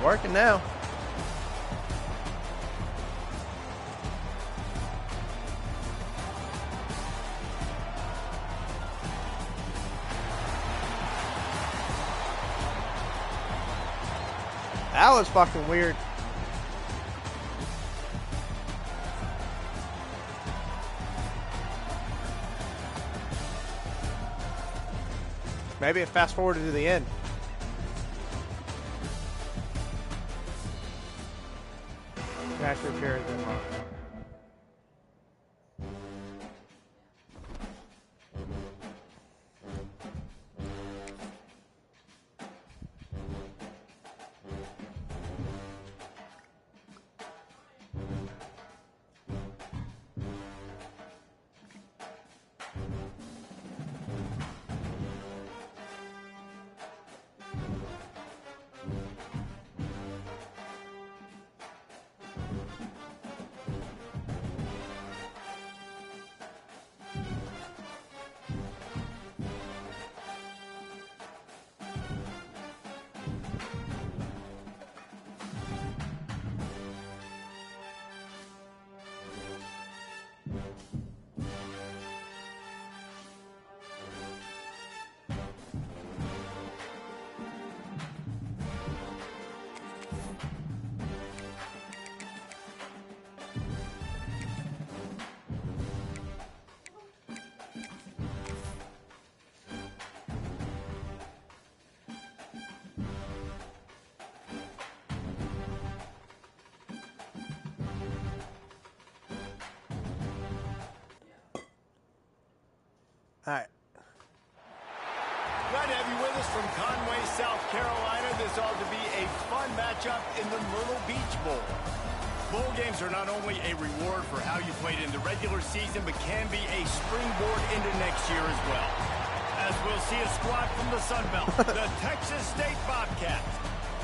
Working now. That was fucking weird. Maybe it fast forwarded to the end. Cash repair is unlocked. All right. Glad to have you with us from Conway, South Carolina. This ought to be a fun matchup in the Myrtle Beach Bowl. Bowl games are not only a reward for how you played in the regular season, but can be a springboard into next year as well. As we'll see a squad from the Sun Belt, the Texas State Bobcats,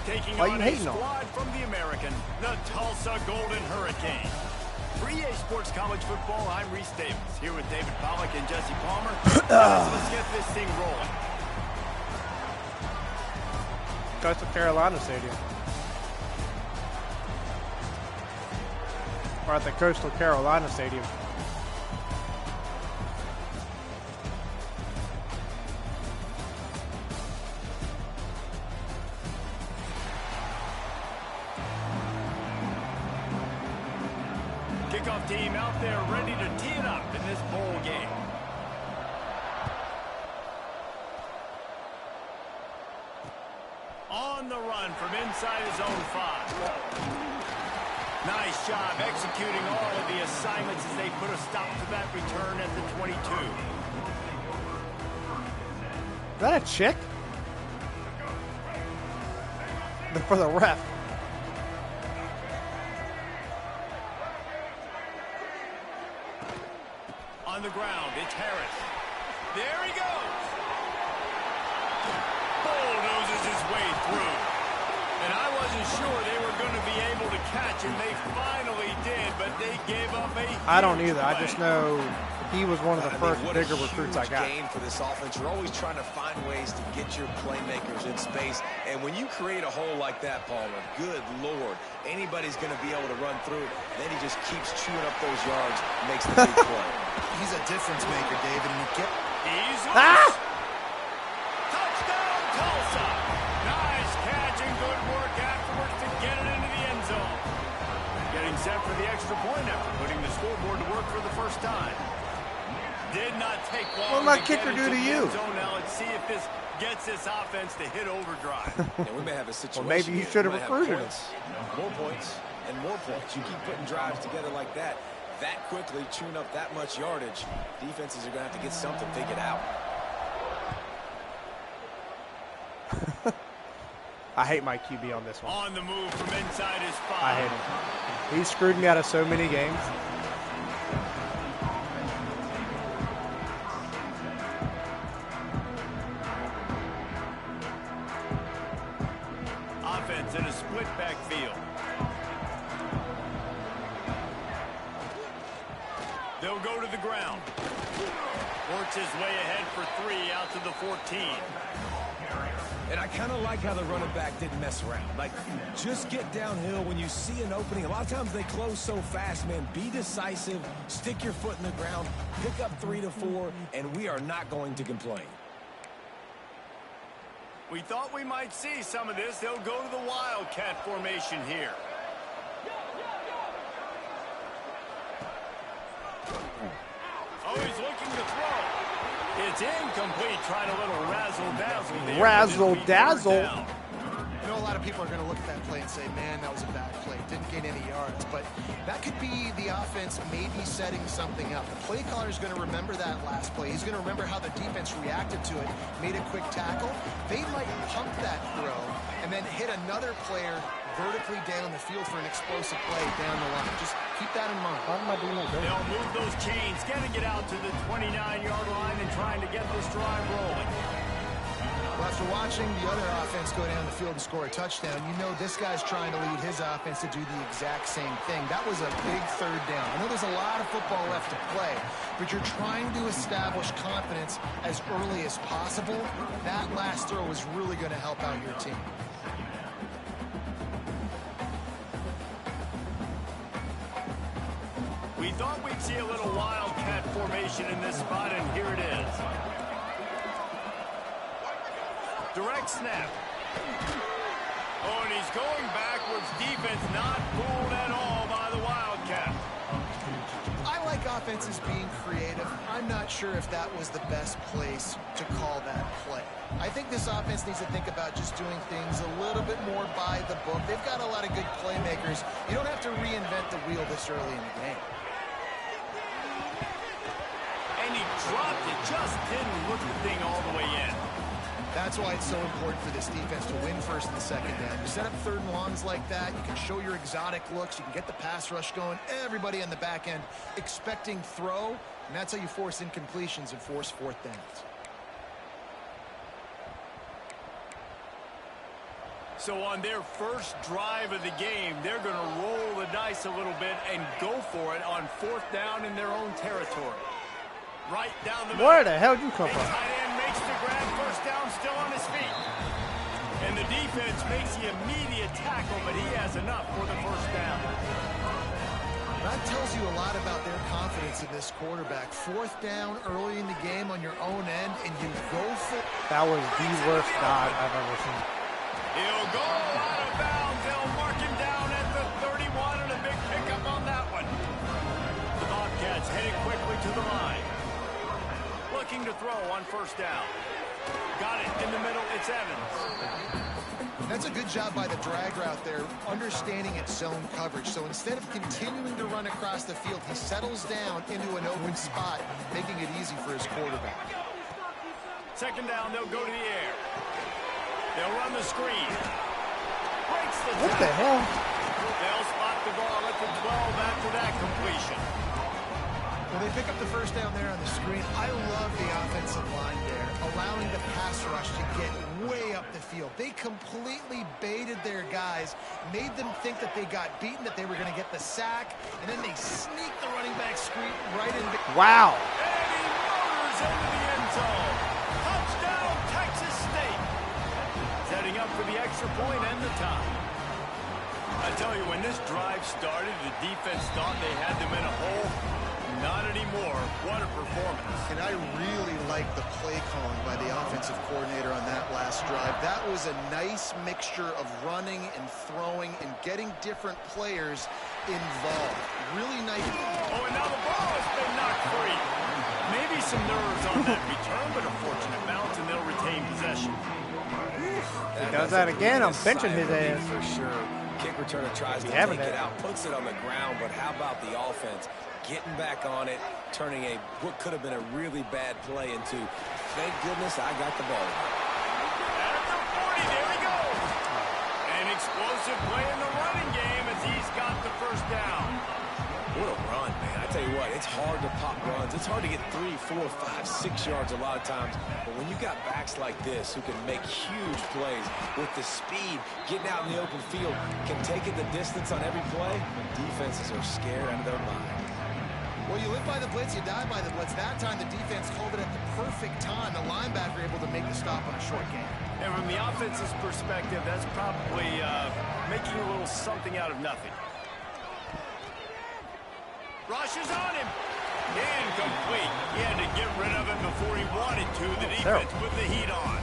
taking on a squad from the American, the Tulsa Golden Hurricane. For EA Sports College Football, I'm Reese Davis, here with David Pollack and Jesse Palmer. Guys, let's get this thing rolling. Coastal Carolina Stadium. We're at the Coastal Carolina Stadium. Kickoff team out there ready to tee it up in this bowl game. On the run from inside his own 5. Nice job executing all of the assignments as they put a stop to that return at the 22. Is that a chick? For the ref. On the ground, it's Harris. There he goes. Bulldozes his way through. And I wasn't sure they were going to be able to catch him. They finally did, but they gave up a I don't either. I just know he was one of the first bigger recruits I got. Game for this offense. You're always trying to find ways to get your playmakers in space. And when you create a hole like that, Palmer, good Lord, anybody's going to be able to run through it. Then he just keeps chewing up those yards, makes the big play. He's a difference maker, David. And he's loose. Touchdown, Tulsa. Nice catch and good work afterwards to get it into the end zone. Getting set for the extra point after putting the scoreboard to work for the first time. Did not take long. What did my kicker do to you? Now let's see if this gets this offense to hit overdrive. And we may have a situation. Well, maybe you should have recruited him. More points and more points. You keep putting drives together like that quickly, chewing up that much yardage. Defenses are going to have to get something figured out. I hate my QB on this one. On the move from inside his 5. I hate him. He screwed me out of so many games. Offense in a split backfield. They'll go to the ground. Works his way ahead for 3 out to the 14. And I kind of like how the running back didn't mess around. Like, just get downhill when you see an opening. A lot of times they close so fast, man. Be decisive, stick your foot in the ground, pick up 3 to 4, and we are not going to complain. We thought we might see some of this. They'll go to the Wildcat formation here. Oh, he's looking to throw. It's incomplete, trying a little razzle-dazzle there. Razzle-dazzle? You know, a lot of people are going to look at that play and say, man, that was a bad play. Didn't gain any yards. But that could be the offense maybe setting something up. The play caller is going to remember that last play. He's going to remember how the defense reacted to it, made a quick tackle. They might pump that throw and then hit another player vertically down the field for an explosive play down the line. Just keep that in mind. They'll move those chains, getting it out to the 29-yard line and trying to get this drive rolling. Well, after watching the other offense go down the field and score a touchdown, you know this guy's trying to lead his offense to do the exact same thing. That was a big third down. I know there's a lot of football left to play, but you're trying to establish confidence as early as possible. That last throw is really going to help out your team. We thought we'd see a little Wildcat formation in this spot, and here it is. Direct snap. Oh, and he's going backwards. Defense not fooled at all by the Wildcat. I like offenses being creative. I'm not sure if that was the best place to call that play. I think this offense needs to think about just doing things a little bit more by the book. They've got a lot of good playmakers. You don't have to reinvent the wheel this early in the game. And he dropped it. Just didn't look the thing all the way in. That's why it's so important for this defense to win first and second down. You set up third and longs like that, you can show your exotic looks, you can get the pass rush going, everybody on the back end expecting throw, and that's how you force incompletions and force fourth downs. So on their first drive of the game, they're going to roll the dice a little bit and go for it on fourth down in their own territory. Right down the middle. Where the hell did you come from? Tight end makes the grab, first down, still on his feet. And the defense makes the immediate tackle, but he has enough for the first down. That tells you a lot about their confidence in this quarterback. Fourth down early in the game on your own end, and you go for... That was the worst dive I've ever seen. He'll go out of bounds. They'll mark him down at the 31, and a big pickup on that one. The Bobcats heading quickly to the line. Looking to throw on first down. Got it in the middle. It's Evans. That's a good job by the drag route there, understanding its zone coverage. So instead of continuing to run across the field, he settles down into an open spot, making it easy for his quarterback. Second down, they'll go to the air. They'll run the screen. Breaks the What the hell? They'll spot the ball at the 12 after that completion. Well, they pick up the first down there on the screen. I love the offensive line there, allowing the pass rush to get way up the field. They completely baited their guys, made them think that they got beaten, that they were going to get the sack, and then they sneak the running back screen right in. Wow. And he motors into the end zone. Touchdown, Texas State. Setting up for the extra point and the tie. I tell you, when this drive started, the defense thought they had them in a hole. Not anymore. What a performance. And I really like the play calling by the offensive coordinator on that last drive. That was a nice mixture of running and throwing and getting different players involved. Really nice. Oh, and now the ball has been knocked free. Maybe some nerves on that return, but a fortunate bounce, and they'll retain possession. He does that again, I'm benching his ass. For sure. Kick returner tries to take it out, puts it on the ground, but how about the offense? Getting back on it, turning what could have been a really bad play into, thank goodness I got the ball. At the 40, there he goes. An explosive play in the running game as he's got the first down. What a run, man. I tell you what, it's hard to pop runs. It's hard to get 3, 4, 5, 6 yards a lot of times. But when you got backs like this who can make huge plays with the speed, getting out in the open field, can take it the distance on every play, defenses are scared out of their mind. Well, you live by the blitz, you die by the blitz. That time the defense called it at the perfect time. The linebacker able to make the stop on a short game. And from the offense's perspective, that's probably making a little something out of nothing. Rushes on him. Incomplete. He had to get rid of it before he wanted to. The defense put the heat on.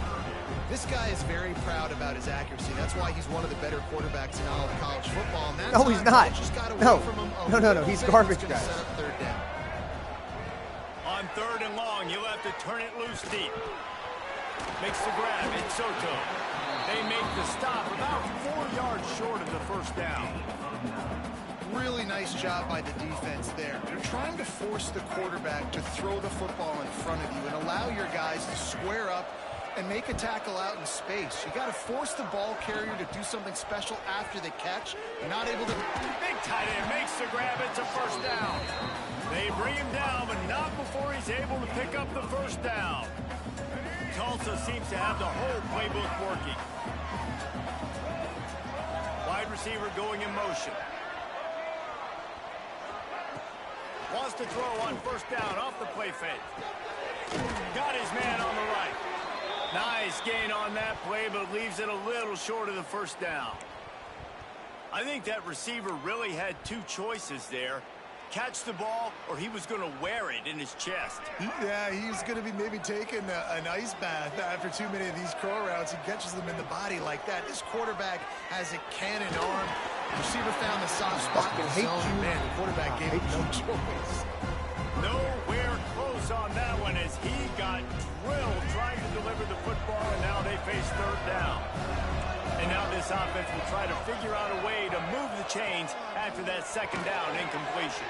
This guy is very proud about his accuracy. That's why he's one of the better quarterbacks in all of college football. And No, he's not. Just got away No. from him No. He's garbage, gonna guys. set up third down. On 3rd and long, you'll have to turn it loose deep. Makes the grab. It's Soto. They make the stop about 4 yards short of the first down. Really nice job by the defense there. They're trying to force the quarterback to throw the football in front of you and allow your guys to square up and make a tackle out in space. You got to force the ball carrier to do something special after the catch. You're not able to. Big tight end makes the grab. It's a first down. They bring him down, but not before he's able to pick up the first down. Tulsa seems to have the whole playbook working. Wide receiver going in motion. Wants to throw on first down off the play fake. Got his man on the right. Nice gain on that play, but leaves it a little short of the first down. I think that receiver really had 2 choices there. Catch the ball, or he was going to wear it in his chest. Yeah, he's going to be maybe taking an ice bath after too many of these curl routes. He catches them in the body like that. This quarterback has a cannon arm. The receiver found the soft spot in the zone. Man, the quarterback gave him no choice. Nowhere close on that one as he got drilled trying to deliver the football, and now they face 3rd down. And now this offense will try to figure out a way to move the chains after that 2nd down incompletion.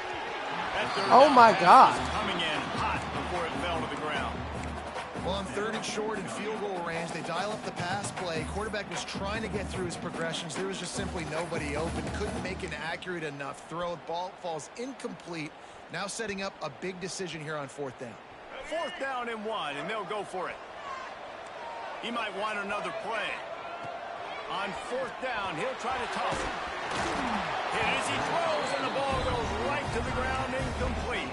That 3rd Oh down my God. was coming in hot before it fell to the ground. Well, on 3rd and short and field goal range, they dial up the pass play. Quarterback was trying to get through his progressions. There was just simply nobody open. Couldn't make an accurate enough throw. Ball falls incomplete. Now setting up a big decision here on 4th down. 4th down and 1, and they'll go for it. He might want another play. On 4th down, he'll try to toss it. Hit as he throws, and the ball goes right to the ground, incomplete.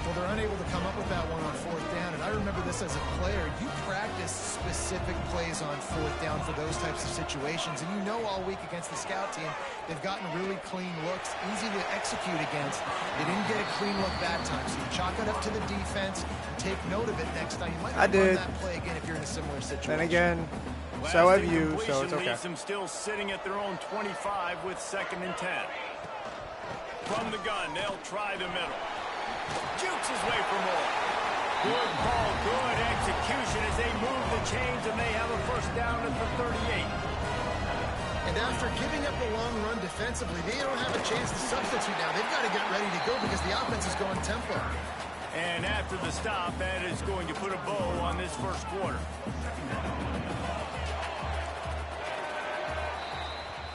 Well, they're unable to come up with that one on 4th down, and I remember this as a player. You practice specific plays on 4th down for those types of situations, and you know all week against the scout team, they've gotten really clean looks, easy to execute against. They didn't get a clean look that time, so you chalk it up to the defense and take note of it next time. You might not run that play again if you're in a similar situation. Then again, so have you, so it's okay. Leaves them still sitting at their own 25 with 2nd and 10. From the gun, they'll try the middle. Jukes his way for more. Good call, good execution as they move the chains, and they have a first down at the 38. And after giving up the long run defensively, they don't have a chance to substitute now. They've got to get ready to go because the offense is going tempo. And after the stop, that is going to put a bow on this first quarter.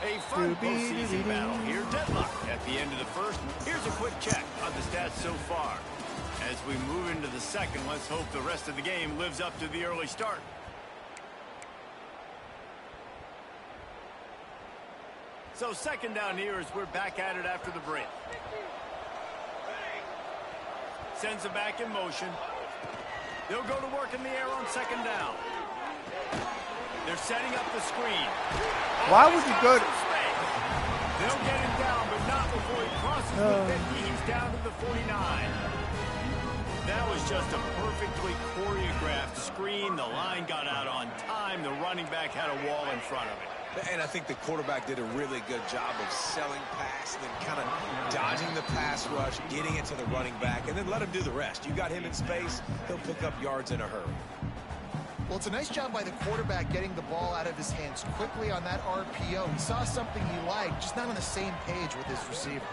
A fun postseason battle here. Deadlock at the end of the first. Here's a quick check on the stats so far. As we move into the 2nd, let's hope the rest of the game lives up to the early start. So 2nd down here as we're back at it after the break. Sends it back in motion. They'll go to work in the air on 2nd down. They're setting up the screen. Why would you go to... They'll get him down, but not before he crosses the 50. He's down to the 49. That was just a perfectly choreographed screen. The line got out on time. The running back had a wall in front of it. And I think the quarterback did a really good job of selling pass and then kind of dodging the pass rush, getting it to the running back, and then let him do the rest. You got him in space, he'll pick up yards in a hurry. Well, it's a nice job by the quarterback getting the ball out of his hands quickly on that RPO. He saw something he liked, just not on the same page with his receiver.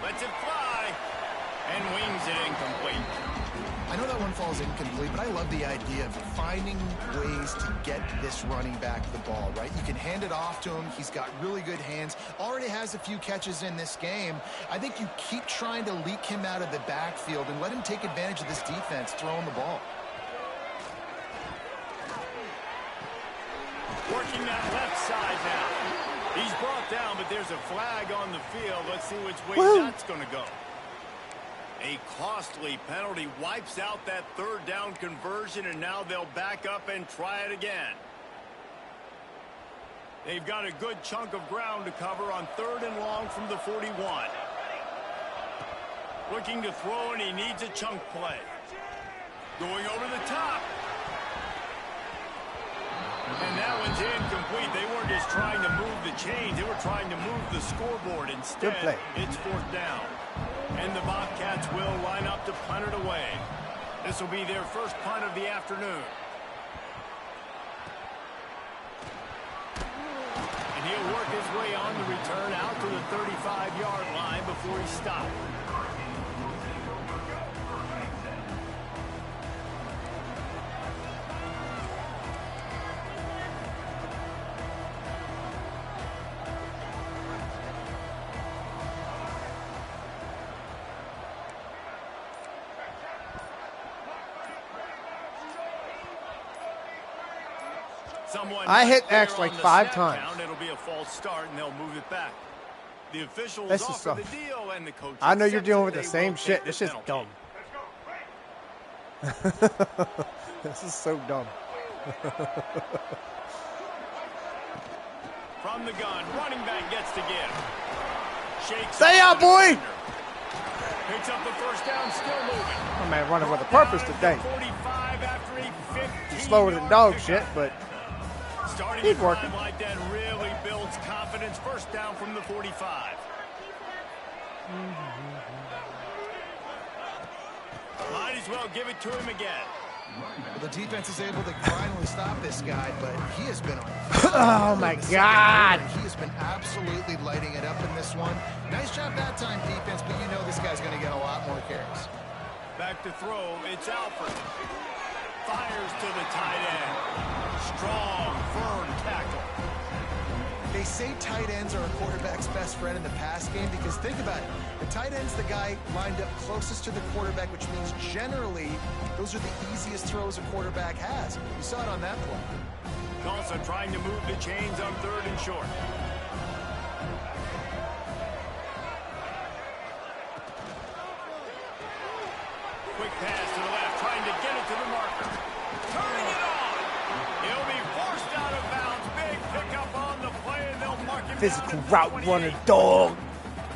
Lets it fly and wings it incomplete. I know that one falls incomplete, but I love the idea of finding ways to get this running back the ball, right? You can hand it off to him. He's got really good hands. Already has a few catches in this game. I think you keep trying to leak him out of the backfield and let him take advantage of this defense throwing the ball. Working that left side now. He's brought down, but there's a flag on the field. Let's see which way that's going to go. A costly penalty wipes out that third down conversion, and now they'll back up and try it again. They've got a good chunk of ground to cover on 3rd and long from the 41. Looking to throw, and he needs a chunk play. Going over the top. And that one's incomplete. They weren't just trying to move the chains. They were trying to move the scoreboard. Instead, it's 4th down. And the Bobcats will line up to punt it away. This will be their first punt of the afternoon. And he'll work his way on the return out to the 35-yard line before he stopped. I hit X like 5 times. It'll be a false start, and they'll move it back. The officials this is offer the deal, and the coach. I know you're dealing with the same shit. This shit's dumb. This is so dumb. From the gun, running back gets to give. Shakes. Stay out, boy. Picks up the first down, still moving. Oh man, running with a purpose today. 45 after a 15 slower than dog shit, but keep working. Like that really builds confidence. First down from the 45. Might as well give it to him again. Well, the defense is able to finally stop this guy, but he has been on oh my God. He has been absolutely lighting it up in this one. Nice job that time, defense, but you know this guy's going to get a lot more carries. Back to throw. It's Alford. Fires to the tight end. Strong, firm tackle. They say tight ends are a quarterback's best friend in the pass game because think about it. The tight end's the guy lined up closest to the quarterback, which means generally those are the easiest throws a quarterback has. You saw it on that play. Tulsa trying to move the chains on 3rd and short. Quick pass to the left, trying to get it to the marker. Turning it on. He'll be forced out of bounds. Big pickup on the play, and they'll mark him physical down route runner, dog.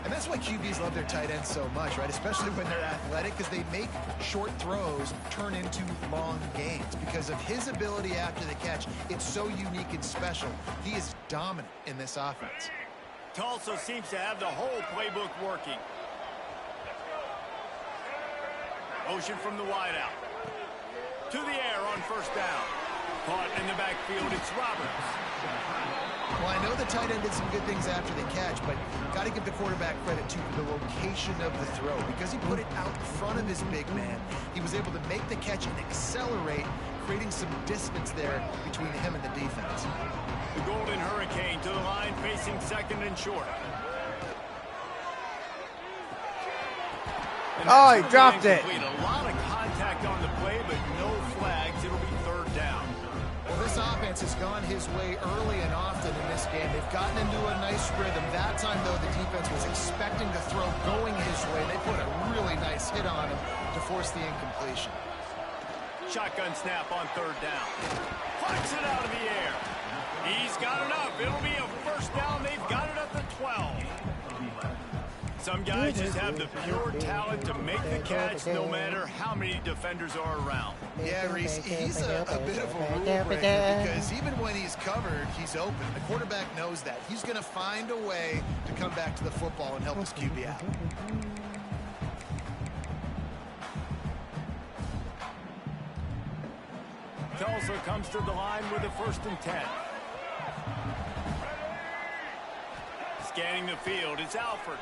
And that's why QBs love their tight ends so much, right? Especially when they're athletic, because they make short throws turn into long gains. Because of his ability after the catch, it's so unique and special. He is dominant in this offense. Tulsa seems to have the whole playbook working. Motion from the wideout. To the air on first down. Caught in the backfield, it's Roberts. Well, I know the tight end did some good things after the catch, but got to give the quarterback credit to the location of the throw. Because he put it out in front of his big man, he was able to make the catch and accelerate, creating some distance there between him and the defense. The Golden Hurricane to the line, facing 2nd and short. And oh, he dropped it. A lot of contact on the play, but no flags. It'll be 3rd down. Well, this offense has gone his way early and often in this game. They've gotten into a nice rhythm. That time, though, the defense was expecting the throw going his way. They put a really nice hit on him to force the incompletion. Shotgun snap on 3rd down. Flicks it out of the air. He's got enough. It'll be a first down. They've got it at the 12. Some guys just have the pure talent to make the catch no matter how many defenders are around. Yeah, Reese, he's a bit of a rule breaker because even when he's covered, he's open. The quarterback knows that. He's going to find a way to come back to the football and help his QB out. Tulsa comes to the line with a 1st and 10. Scanning the field, it's Alford.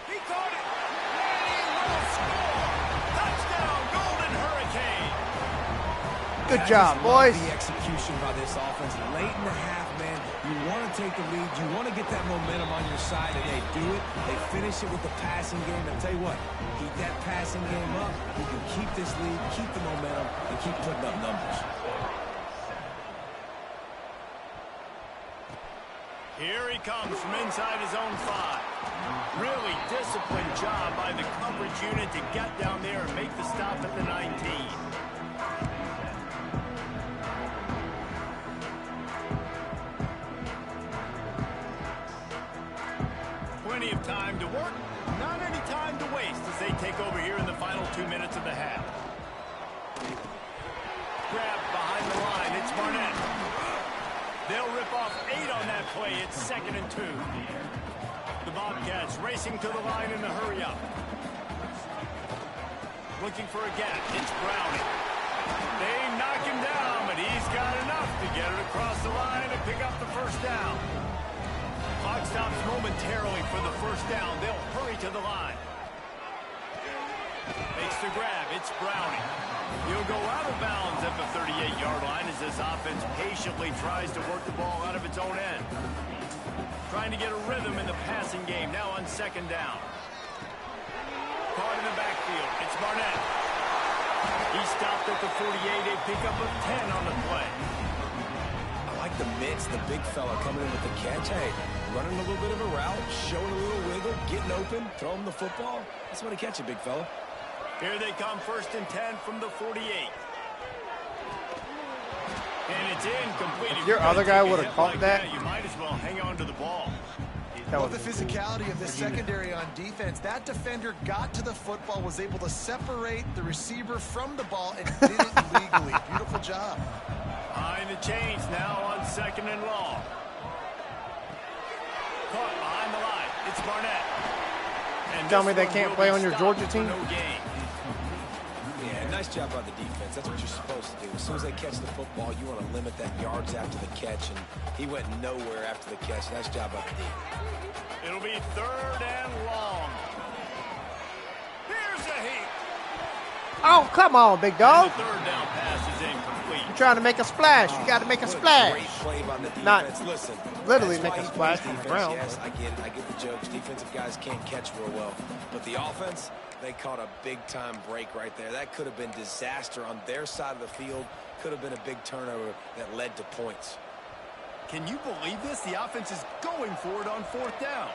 He caught it. He will score. Touchdown, Golden Hurricane. Good job, boys. The execution by this offense late in the half, man. You want to take the lead. You want to get that momentum on your side, and they do it. They finish it with the passing game. And tell you what, keep that passing game up. You can keep this lead, keep the momentum, and keep putting up numbers. Here he comes from inside his own 5. Really disciplined job by the coverage unit to get down there and make the stop at the 19. Plenty of time to work, not any time to waste as they take over here in the final 2 minutes of the half. Grab behind the line, it's Barnett. They'll rip off 8 on that play. It's 2nd and 2. The Bobcats racing to the line in the hurry-up. Looking for a gap. It's Browning. They knock him down, but he's got enough to get it across the line and pick up the first down. Clock stops momentarily for the first down. They'll hurry to the line. Makes the grab. It's Browning. He'll go out of bounds at the 38-yard line as this offense patiently tries to work the ball out of its own end. Trying to get a rhythm in the passing game now on 2nd down. Caught in the backfield. It's Barnett. He stopped at the 48, a pickup of 10 on the play. I like the mix, the big fella coming in with the catch. Hey, running a little bit of a route, showing a little wiggle, getting open, throwing the football. That's what to catch it, big fella. Here they come, 1st and 10 from the 48. And it's incomplete. If your other guy would have caught that, you might as well hang on to the ball. Well, the physicality of the secondary on defense, that defender got to the football, was able to separate the receiver from the ball, and did it legally. Beautiful job. Behind the chains now on 2nd and long. Caught behind the line. It's Barnett. And tell me they can't play on your Georgia team? No gain. Yeah, nice job by the defense. That's what you're supposed to do. As soon as they catch the football, you want to limit that yards after the catch, and he went nowhere after the catch. Nice job by the D. It'll be 3rd and long. Here's a heat. Oh, come on, big dog. And the 3rd down pass is incomplete. You're trying to make a splash. You got to make a splash. Great play by the defense. Not Listen, literally that's make why a he splash plays from the defense. ground. Yes, I get it. I get the jokes. Defensive guys can't catch real well. But the offense, they caught a big-time break right there. That could have been disaster on their side of the field. Could have been a big turnover that led to points. Can you believe this? The offense is going for it on 4th down.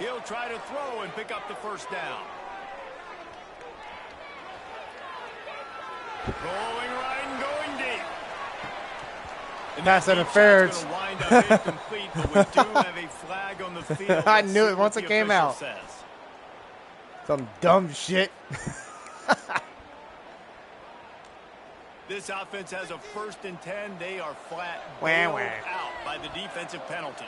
He'll try to throw and pick up the first down. Going right and going deep. Pass interference. Wind up incomplete, but we do have a flag on the field. I knew it once it came out. Says. Some dumb shit. This offense has a 1st and 10. They are flat Wah. out by the defensive penalty.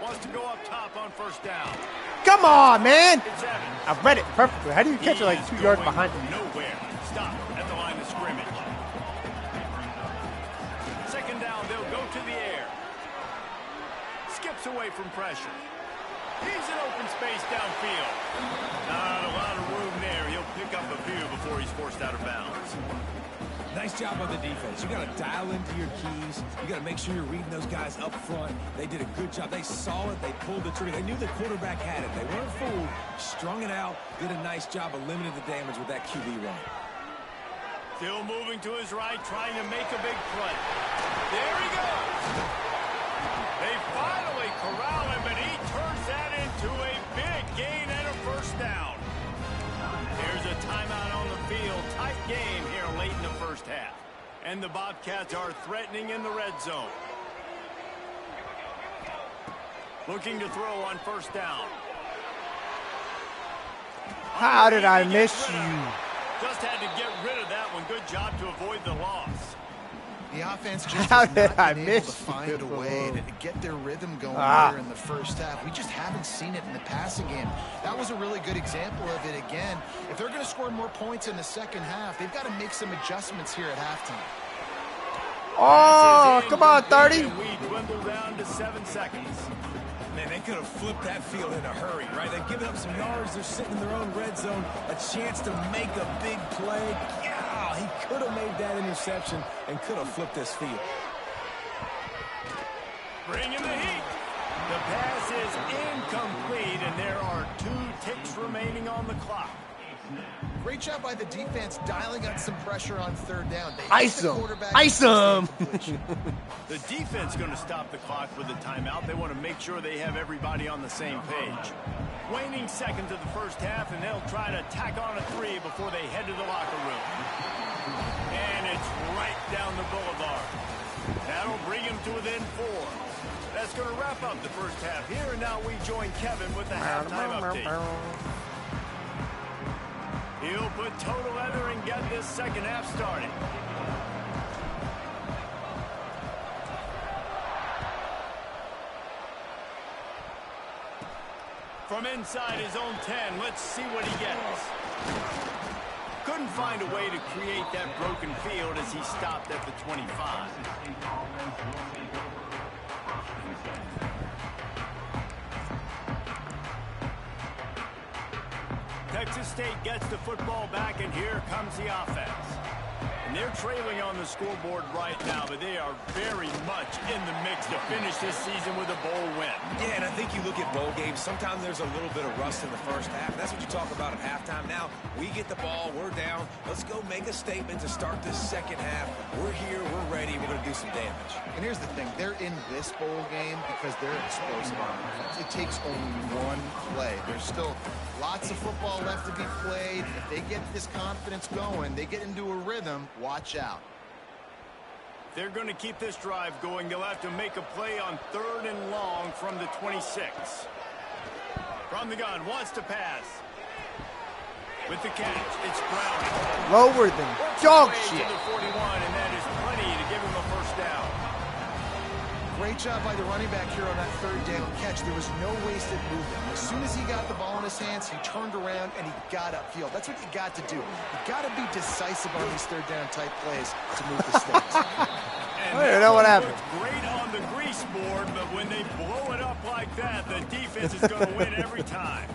Wants to go up top on 1st down. Come on, man. It's Evans. I read it perfectly. How do you catch it like 2 yards behind you? Nowhere. Stop at the line of scrimmage. 2nd down, they'll go to the air. Skips away from pressure. He's in open space downfield. Not a lot of room there. He'll pick up a few before he's forced out of bounds. Nice job on the defense. You got to dial into your keys. You got to make sure you're reading those guys up front. They did a good job. They saw it. They pulled the trigger. They knew the quarterback had it. They weren't fooled. Strung it out. Did a nice job of limiting the damage with that QB run. Still moving to his right, trying to make a big play. There he goes. They finally corral him, but he turns that into a big gain and a first down. Here's a timeout on the field. Tight game here late in the first half. And the Bobcats are threatening in the red zone. Looking to throw on 1st down. How did I miss you? Just had to get rid of that one. Good job to avoid the loss. The offense just How has did not I been able to miss find you? a way to get their rhythm going Ah. here in the first half. We just haven't seen it in the passing game. That was a really good example of it again. If they're going to score more points in the second half, they've got to make some adjustments here at halftime. Oh, come on, 30. And we dwindle down to 7 seconds. Man, they could have flipped that field in a hurry, right? They've given up some yards. They're sitting in their own red zone. A chance to make a big play. Yeah, he could have made that interception and could have flipped this field. Bringing the heat. The pass is incomplete, and there are 2 ticks remaining on the clock. Great job by the defense dialing up some pressure on third down. Ice him. Ice him. The defense going to stop the clock with a timeout. They want to make sure they have everybody on the same page. Waning seconds of the first half, and they'll try to tack on a 3 before they head to the locker room. And it's right down the boulevard. That'll bring him to within 4. That's going to wrap up the first half here, and now we join Kevin with the halftime update. He'll put total leather and get this second half started. From inside his own 10, let's see what he gets. Couldn't find a way to create that broken field as he stopped at the 25. Texas State gets the football back, and here comes the offense. And they're trailing on the scoreboard right now, but they are very much in the mix to finish this season with a bowl win. Yeah, and I think you look at bowl games, sometimes there's a little bit of rust in the first half. That's what you talk about at halftime. Now, we get the ball, we're down. Let's go make a statement to start this second half. We're here, we're ready, we're going to do some damage. And here's the thing, they're in this bowl game because they're explosive on offense. It takes only one play. There's still lots of football left to be played. If they get this confidence going, they get into a rhythm, watch out. They're going to keep this drive going. They'll have to make a play on 3rd and long from the 26. From the gun, wants to pass. With the catch, it's Brown. Lower than dog shit. To the 41, and that is plenty to give him a first down. Great job by the running back here on that 3rd down catch. There was no wasted movement. As soon as he got the ball in his hands, he turned around and he got upfield. That's what you got to do. You got to be decisive on these 3rd down type plays to move the stakes. I don't know what happened. Great on the grease board, but when they blow it up like that, the defense is going to win every time.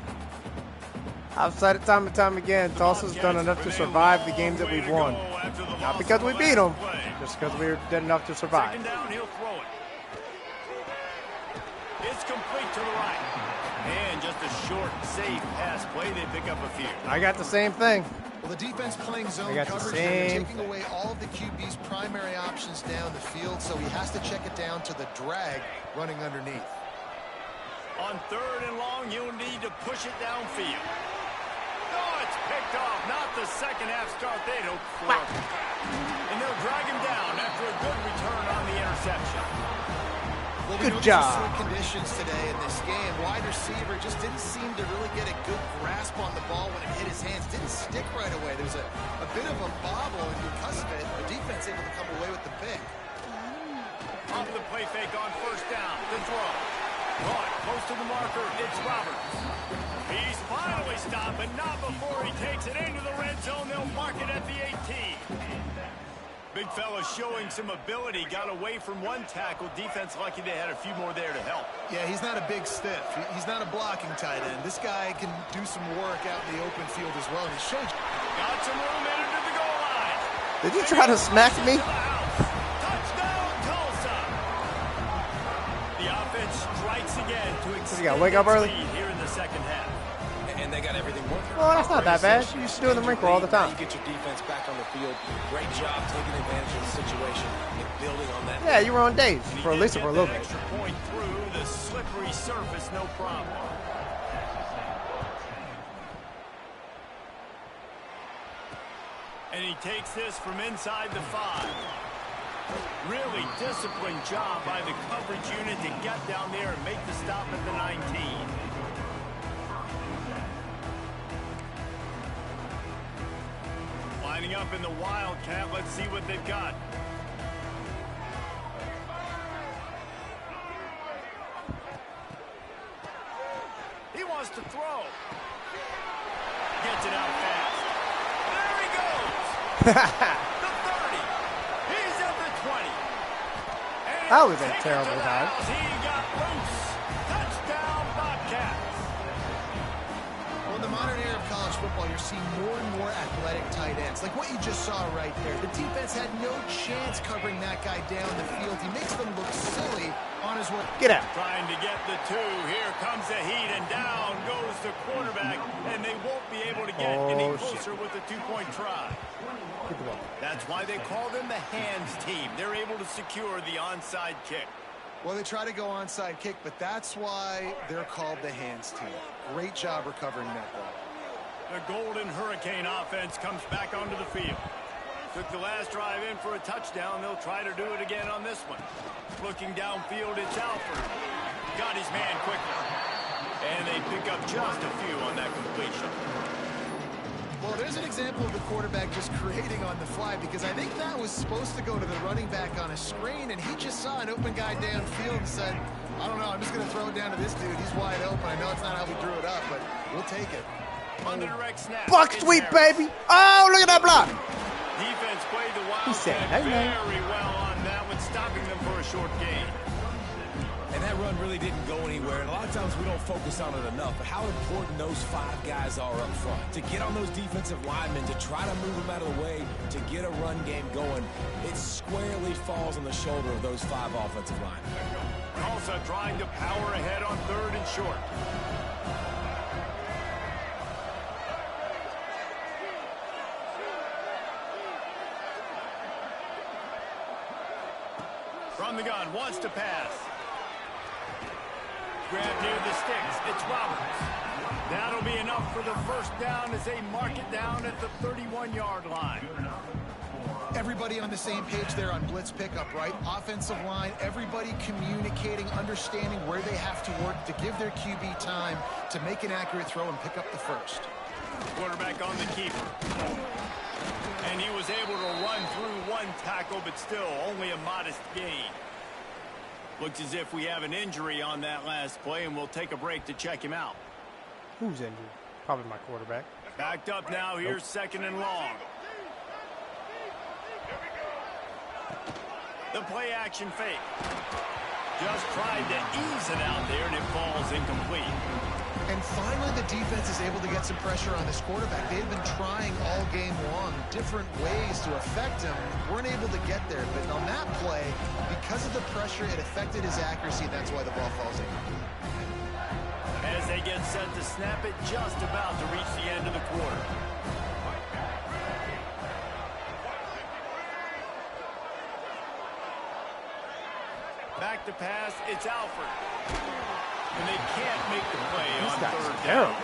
I've said it time and time again, Tulsa's done enough to survive the games that we've won. Not because we beat them, just because we did enough to survive. Second down, he'll throw it. It's complete to the right. And just a short, safe pass play. They pick up a few. I got the same thing. Well, the defense playing zone coverage, they're taking away all of the QB's primary options down the field, so he has to check it down to the drag running underneath. On 3rd and long, you'll need to push it downfield. Oh, it's picked off. Not the second half start. They don't close. And they'll drag him down after a good return on the interception. Well, good job. Conditions today in this game. Wide receiver just didn't seem to really get a good grasp on the ball when it hit his hands. Didn't stick right away. There was a bit of a bobble, and because of it, the defense able to come away with the pick. Off the play fake on 1st down. The throw. Caught close to the marker. It's Roberts. He's finally stopped, but not before he takes it into the red zone. They'll mark it at the 18. Big fella showing some ability. Got away from one tackle. Defense lucky they had a few more there to help. Yeah, he's not a big stiff. He's not a blocking tight end. This guy can do some work out in the open field as well. And he showed you. Got some room into the goal line. Did you try to smack me? Touchdown, Tulsa. The offense strikes again to extend wake up early here in the second half. And they got everything working. Well, that's not that bad. You used to do the wrinkle all the time. You get your defense back on the field. Great job taking advantage of the situation and building on that. Yeah, you were on days, for at least for a little bit. Extra point through the slippery surface, no problem. And he takes this from inside the 5. Really disciplined job by the coverage unit to get down there and make the stop at the 19. Lining up in the Wildcat. Let's see what they've got. He wants to throw. Gets it out fast. There he goes. The 30. He's at the 20. And that was a terrible dive. He got loose. Touchdown, Bobcats. Well, in the modern era of college football, you're seeing more and more athletic tight ends. Like what you just saw right there. The defense had no chance covering that guy down the field. He makes them look silly on his way. Get out. Trying to get the two. Here comes the heat, and down goes the quarterback, and they won't be able to get any closer with a two-point try. That's why they call them the hands team. They're able to secure the onside kick. Well, they try to go onside kick, but that's why they're called the hands team. Great job recovering that ball. The Golden Hurricane offense comes back onto the field. Took the last drive in for a touchdown. They'll try to do it again on this one. Looking downfield, it's Alford. Got his man quickly. And they pick up just a few on that completion. Well, there's an example of the quarterback just creating on the fly, because I think that was supposed to go to the running back on a screen, and he just saw an open guy downfield and said, I don't know, I'm just going to throw it down to this dude. He's wide open. I know it's not how we drew it up, but we'll take it. On the direct snap. Buck sweep, baby. Oh, look at that block. Defense played the Wildcat very well on that one, stopping them for a short gain. And that run really didn't go anywhere. And a lot of times we don't focus on it enough. But how important those 5 guys are up front. To get on those defensive linemen, to try to move them out of the way, to get a run game going, it squarely falls on the shoulder of those 5 offensive linemen. Tulsa trying to power ahead on 3rd and short. From the gun, wants to pass. Grab near the sticks. It's Roberts. That'll be enough for the first down as they mark it down at the 31-yard line. Everybody on the same page there on blitz pickup, right? Offensive line, everybody communicating, understanding where they have to work to give their QB time to make an accurate throw and pick up the first. Quarterback on the keeper. And he was able to run through 1 tackle, but still only a modest gain. Looks as if we have an injury on that last play, and we'll take a break to check him out. Who's injured? Probably my quarterback. Backed up now. Here's 2nd and long. The play action fake. Just tried to ease it out there, and it falls incomplete. And finally, the defense is able to get some pressure on this quarterback. They've been trying all game long different ways to affect him. Weren't able to get there. But on that play, because of the pressure, it affected his accuracy. That's why the ball falls incomplete. As they get set to snap it, just about to reach the end of the quarter. Back to pass, it's Alford. And they can't make the play on 3rd down.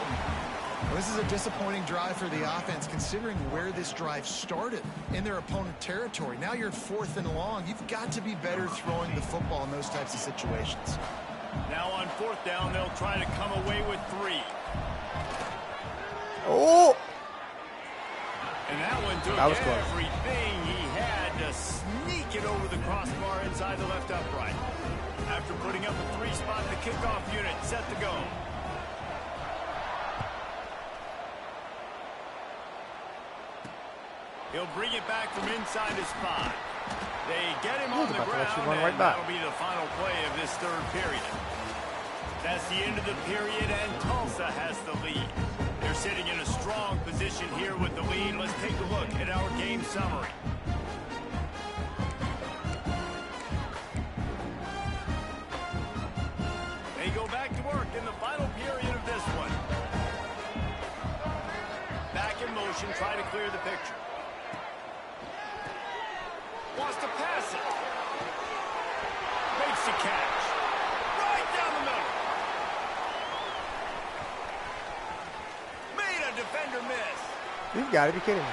Well, this is a disappointing drive for the offense, considering where this drive started in their opponent territory. Now you're 4th and long. You've got to be better throwing the football in those types of situations. Now on 4th down, they'll try to come away with 3. Oh! And that one took everything he had to sneak it over the crossbar inside the left upright. After putting up a 3-spot, the kickoff unit set to go. He'll bring it back from inside his spot. They get him on the ground, and that'll be the final play of this 3rd period. That's the end of the period, and Tulsa has the lead. They're sitting in a strong position here with the lead. Let's take a look at our game summary. They go back to work in the final period of this one. Back in motion, try to clear the picture. Wants to pass it. Makes the catch. Right down the middle. Made a defender miss. You've got to be kidding me.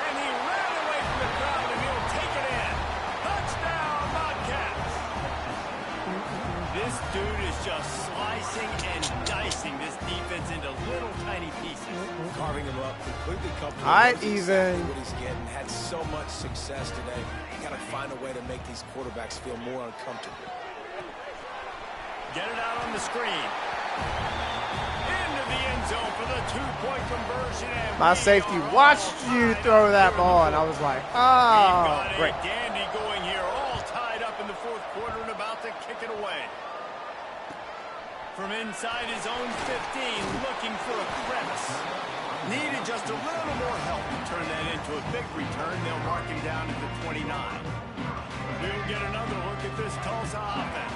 And he ran away from the crowd, and he'll take it in. Touchdown, Bobcats. This dude is just slicing and dicing this defense into little tiny pieces. Carving him up, completely comfortable. All right, even. What he's getting. Had so much success today. You got to find a way to make these quarterbacks feel more uncomfortable. Get it out on the screen. Into the end zone for the 2-point conversion. And my safety watched you throw that ball, and I was like, oh, great. Dandy going here, all tied up in the 4th quarter and about to kick it away. From inside his own 15, looking for a crevice. Needed just a little more help to turn that into a big return. They'll mark him down at the 29. We'll get another look at this Tulsa offense.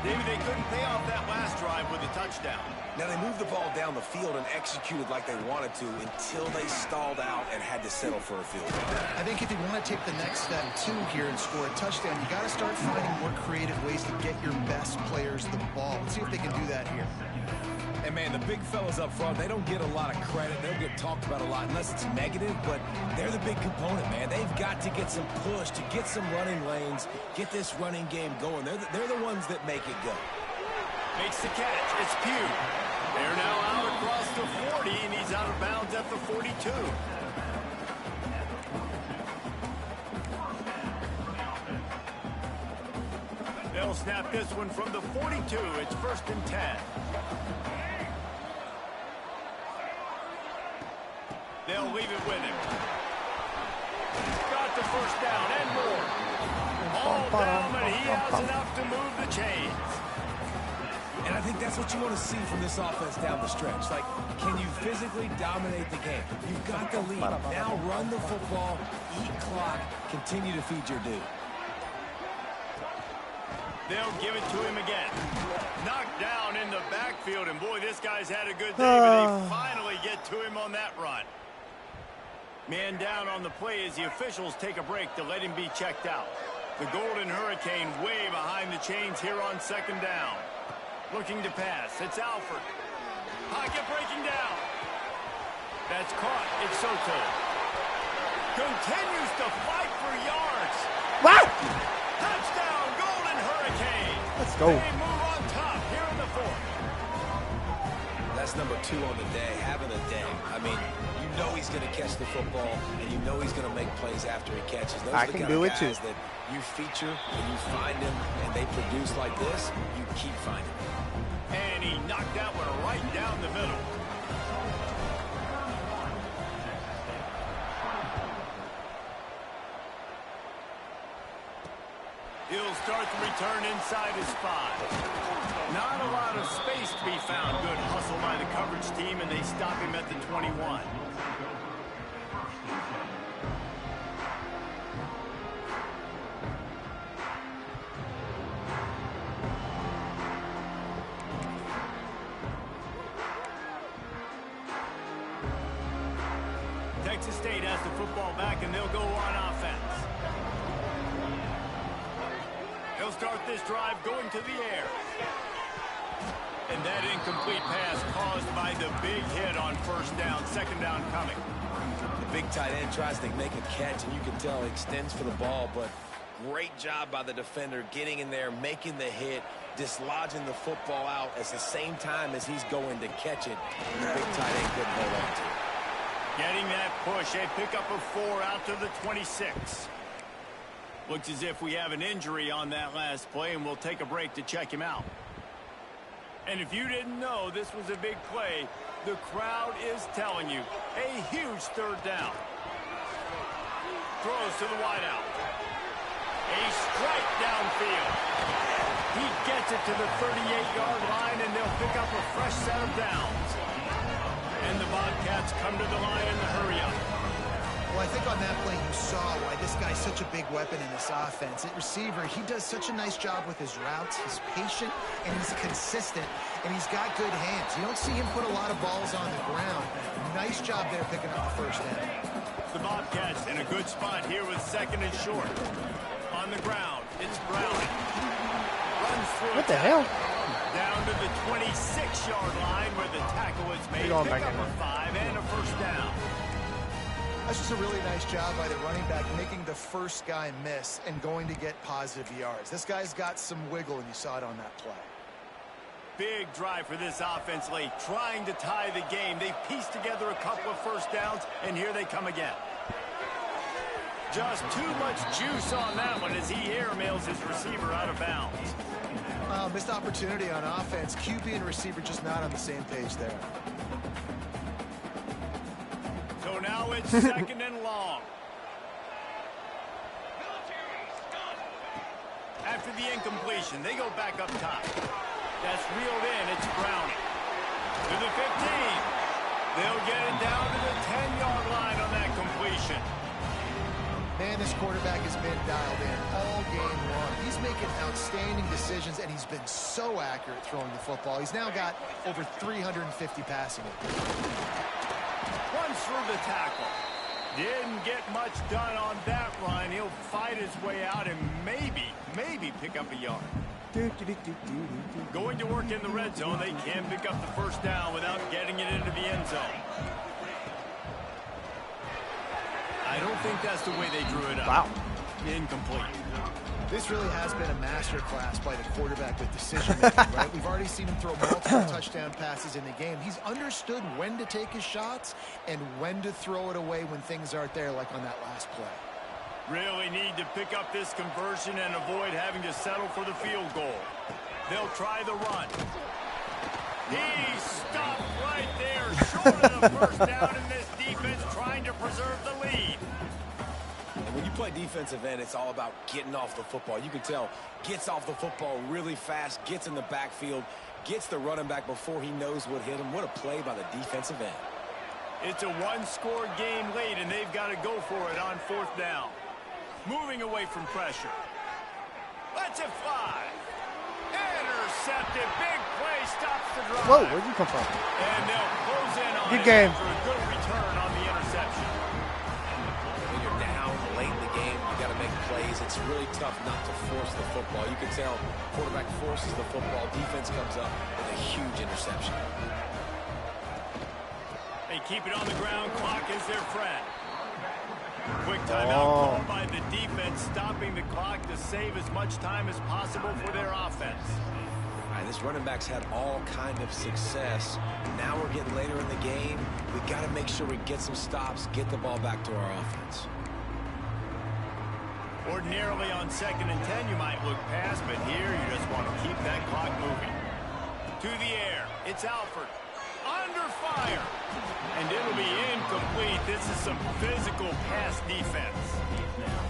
Maybe they couldn't pay off that last drive with a touchdown. Now, they moved the ball down the field and executed like they wanted to until they stalled out and had to settle for a field goal. I think if you want to take the next step, too, here and score a touchdown, you got to start finding more creative ways to get your best players the ball. Let's see if they can do that here. And, man, the big fellas up front, they don't get a lot of credit. They don't get talked about a lot unless it's negative, but they're the big component, man. They've got to get some push, to get some running lanes, get this running game going. They're the ones that make it go. Makes the catch. It's Pugh. They're now out across the 40, and he's out of bounds at the 42. They'll snap this one from the 42. It's 1st and 10. They'll leave it with him. Got the first down and more. All down, but he has enough to move the chains. And I think that's what you want to see from this offense down the stretch. Like, can you physically dominate the game? You've got the lead. Now run the football, eat clock, continue to feed your dude. They'll give it to him again. Knocked down in the backfield, and boy, this guy's had a good day, but they finally get to him on that run. Man down on the play as the officials take a break to let him be checked out. The Golden Hurricane way behind the chains here on 2nd down. Looking to pass. It's Alford. Pocket breaking down. That's caught. It's Soto. Continues to fight for yards. Wow! Touchdown, Golden Hurricane. Let's go. They move on top here in the 4th. That's number 2 on the day, having a day. I mean, you know he's going to catch the football, and you know he's going to make plays after he catches. Those I are the can kind do of it too. guys that you feature, and you find them, and they produce like this, you keep finding them. And he knocked that one right down the middle. He'll start the return inside his 5. Not a lot of space to be found. Good hustle by the coverage team, and they stop him at the 21. Texas State has the football back, and they'll go on offense. He'll start this drive going to the air. And that incomplete pass caused by the big hit on 1st down, 2nd down coming. The big tight end tries to make a catch, and you can tell he extends for the ball, but great job by the defender getting in there, making the hit, dislodging the football out at the same time as he's going to catch it. And the big tight end couldn't hold on to it. Getting that push, a pickup of 4 out to the 26. Looks as if we have an injury on that last play, and we'll take a break to check him out. And if you didn't know this was a big play, the crowd is telling you. A huge 3rd down. Throws to the wideout. A strike downfield. He gets it to the 38-yard line, and they'll pick up a fresh set of downs. And the Bobcats come to the line in the hurry-up. Well, I think on that play you saw why this guy's such a big weapon in this offense. At receiver, he does such a nice job with his routes. He's patient, and he's consistent, and he's got good hands. You don't see him put a lot of balls on the ground. Nice job there picking up the 1st down. The Bobcats in a good spot here with 2nd and short. On the ground, it's Brown. Runs through. What the hell? Down to the 26-yard line where the tackle is made. Pick up a 5 and a 1st down. That's just a really nice job by the running back, making the first guy miss and going to get positive yards. This guy's got some wiggle, and you saw it on that play. Big drive for this offense late, trying to tie the game. They pieced together a couple of 1st downs, and here they come again. Just too much juice on that one as he airmails his receiver out of bounds. Missed opportunity on offense. QB and receiver just not on the same page there. So now it's 2nd and long. After the incompletion, they go back up top. That's reeled in. It's Browning. To the 15. They'll get it down to the 10-yard line on that completion. Man, this quarterback has been dialed in all game long. He's making outstanding decisions, and he's been so accurate throwing the football. He's now got over 350 passing yards. Runs through the tackle. Didn't get much done on that run. He'll fight his way out and maybe pick up a yard. Going to work in the red zone. They can pick up the first down without getting it into the end zone. I don't think that's the way they drew it up. Wow. Incomplete. This really has been a masterclass by the quarterback with decision-making, right? We've already seen him throw multiple touchdown passes in the game. He's understood when to take his shots and when to throw it away when things aren't there, like on that last play. Really need to pick up this conversion and avoid having to settle for the field goal. They'll try the run. He stopped right there, short of the first down in this defense, trying to preserve the lead. And when you play defensive end, it's all about getting off the football. You can tell, gets off the football really fast, gets in the backfield, gets the running back before he knows what hit him. What a play by the defensive end. It's a one-score game late, and they've got to go for it on fourth down. Moving away from pressure. Lets it fly. Intercepted. Big play stops the drive. Whoa, where'd you come from? And they'll close in on Good it game. for a good return on the interception. When you're down late in the game, you got to make plays. It's really tough not to force the football. You can tell quarterback forces the football. Defense comes up with a huge interception. They keep it on the ground. Clock is their friend. Quick timeout called by the defense, stopping the clock to save as much time as possible for their offense. All right, this running back's had all kind of success. Now we're getting later in the game. We got to make sure we get some stops, get the ball back to our offense. Ordinarily on 2nd and 10, you might look past, but here you just want to keep that clock moving. To the air, it's Alford. Under fire. And it'll be incomplete. This is some physical pass defense.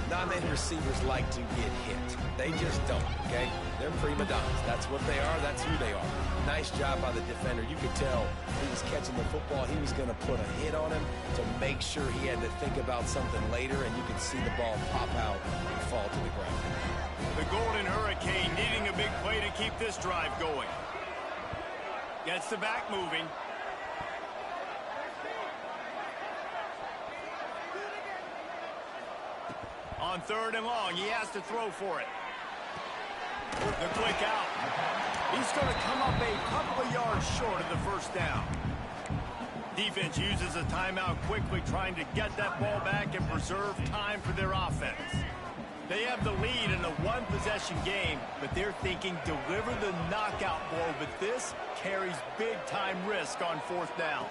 Non-man receivers like to get hit. They just don't, okay? They're prima donnas. That's what they are. That's who they are. Nice job by the defender. You could tell he was catching the football. He was going to put a hit on him to make sure he had to think about something later, and you could see the ball pop out and fall to the ground. The Golden Hurricane needing a big play to keep this drive going. Gets the back moving. On 3rd and long, he has to throw for it. The quick out. He's going to come up a couple of yards short of the first down. Defense uses a timeout quickly, trying to get that ball back and preserve time for their offense. They have the lead in a one-possession game, but they're thinking deliver the knockout blow, but this carries big-time risk on 4th down.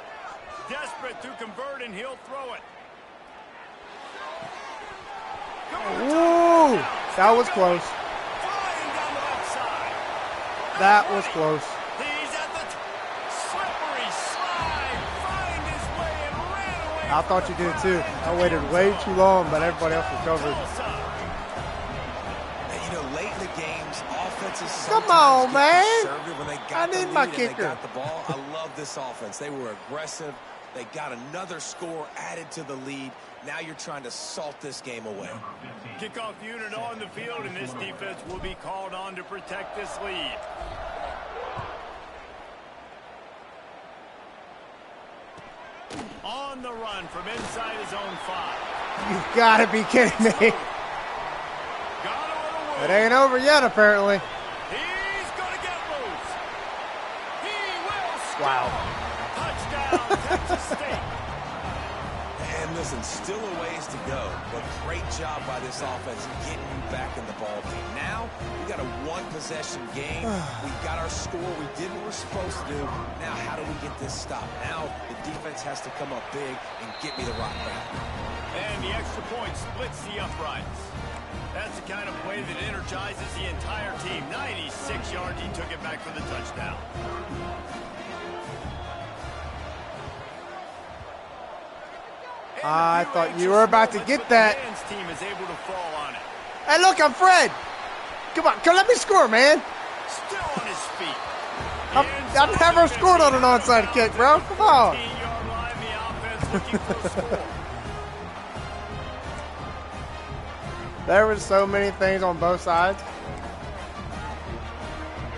Desperate to convert, and he'll throw it. Ooh, that was close. Flying down the left side. That was close. He's at the slippery slide, find his way and ran away. I thought you did too. I waited way too long, but everybody else recovered. And you know, late in the games, offenses Come on, man. When they got I the need my lead and kicker. They got the ball. I love this offense. They were aggressive. They got another score added to the lead. Now you're trying to salt this game away. Kickoff unit on the field, and this defense will be called on to protect this lead. On the run from inside his own 5. You've got to be kidding me. Got a little room. It ain't over yet, apparently. He's going to get loose. He will score. Wow. Touchdown, Texas State. And listen, still a ways to go, but great job by this offense getting you back in the ball game. Now, we got a one-possession game. We got our score. We did what we're supposed to do. Now, how do we get this stopped? Now, the defense has to come up big and get me the rock back. And the extra point splits the uprights. That's the kind of play that energizes the entire team. 96 yards, he took it back for the touchdown. I thought you were about to get that. Team is able to fall on it. Hey, look, I'm Fred. Come on, let me score, man. Still on his feet. I've never scored on an onside kick, bro. Come on. 15-yard line, the offense looking for a score. There was so many things on both sides.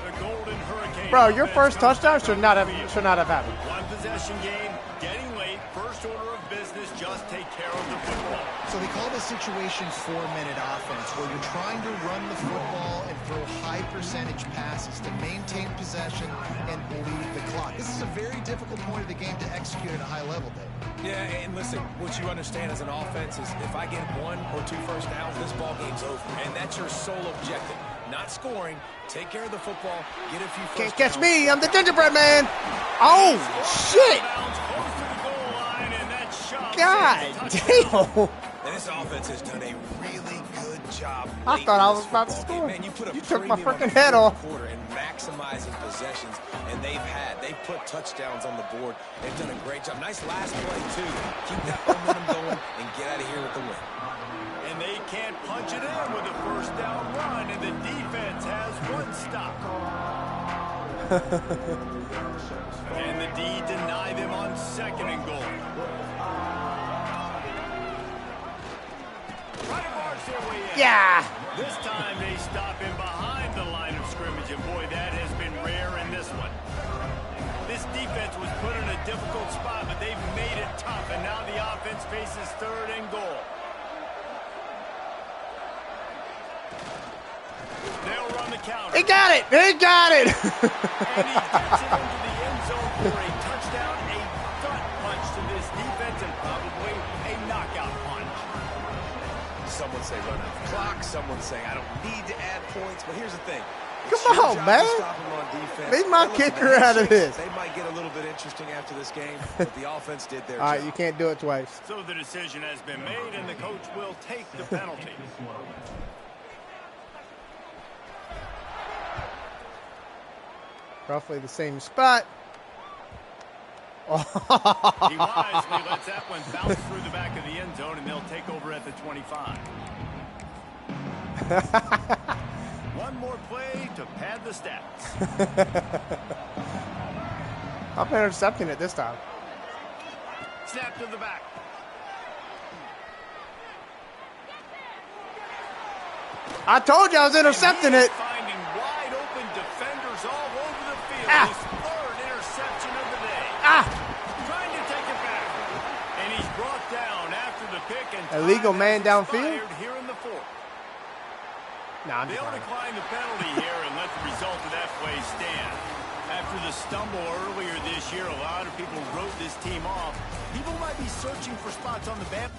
The Golden Hurricane Bro, your offense first comes touchdown back should on not the have field. happened. One possession game, getting late. First order of business, just take care of the football. So they call this situation 4-minute offense, where you're trying to run the football and throw high percentage passes to maintain possession and bleed the clock. This is a very difficult point of the game to execute at a high level, Dave. Yeah, and listen, what you understand as an offense is if I get 1 or 2 first downs, this ball game's over. And that's your sole objective. Not scoring, take care of the football, get a few first Can't catch downs. me. I'm the gingerbread man. Oh, shit. Close to the goal line, and that shot God is a touchdown. damn. And this offense has done a really good job. I late thought in I this was about to football score. game. Man, you put a You took my premium on freaking the head fourth off. quarter and maximizing possessions, and they've put touchdowns on the board. They've done a great job. Nice last play too. Keep that momentum going and get out of here with the win. And they can't punch it in with a first down run, and the defense has 1 stop. And the D deny them on 2nd and goal. Try to march their way in. Yeah. This time they stop him behind the line of scrimmage, and boy, that has been rare in this one. This defense was put in a difficult spot, but they've made it tough, and now the offense faces 3rd and goal. They'll run the counter. He got it. He got it. And he gets it into the end zone for a touchdown, a gut punch to this defense, and probably a knockout punch. Someone say run out the clock. Someone say I don't need to add points. But here's the thing. It's Come your on, job man. to stop them on defense. Leave my Now, listen, kicker the out of handshakes, this. They might get a little bit interesting after this game, but the offense did their All right, job. you can't do it twice. So the decision has been made, and the coach will take the penalty. Roughly the same spot. He wisely lets that one bounce through the back of the end zone, and they'll take over at the 25. One more play to pad the stats. I'm intercepting it this time. Snap to the back. I told you I was intercepting it. Finding wide open defenders all over the field. Ah. His 3rd interception of the day. Ah, Trying to take it back. And he's brought down after the pick. And illegal time man has downfield? expired here in the 4th. nah, I'm They'll declining. decline the penalty here and let the result of that play stand. After the stumble earlier this year, a lot of people wrote this team off. People might be searching for spots on the bench.